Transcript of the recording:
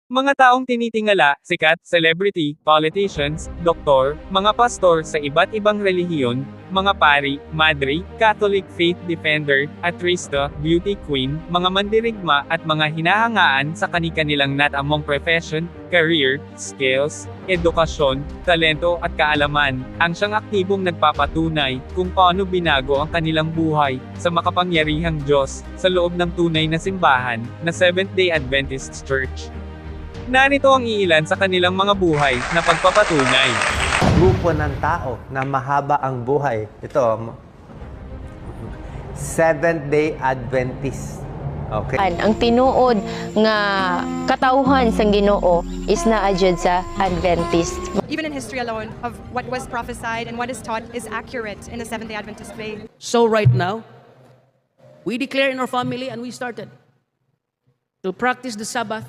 Mga taong tinitingala, sikat, celebrity, politicians, doktor, mga pastor sa iba't ibang relihiyon, mga pari, madre, Catholic faith defender, atrista, beauty queen, mga mandirigma at mga hinahangaan sa kani-kanilang natamong profession, career, skills, edukasyon, talento at kaalaman, ang siyang aktibong nagpapatunay kung paano binago ang kanilang buhay sa makapangyarihang Diyos sa loob ng tunay na simbahan na Seventh-day Adventist Church. Narito ang iilan sa kanilang mga buhay na pagpapatunay. Grupo ng tao na mahaba ang buhay. Ito, Seventh-day Adventist. Okay? Ang tinuod nga katauhan sang Ginoo is naa jud sa Adventist. Even in history alone, of what was prophesied and what is taught is accurate in the Seventh-day Adventist faith. So right now, we declare in our family and we started to practice the Sabbath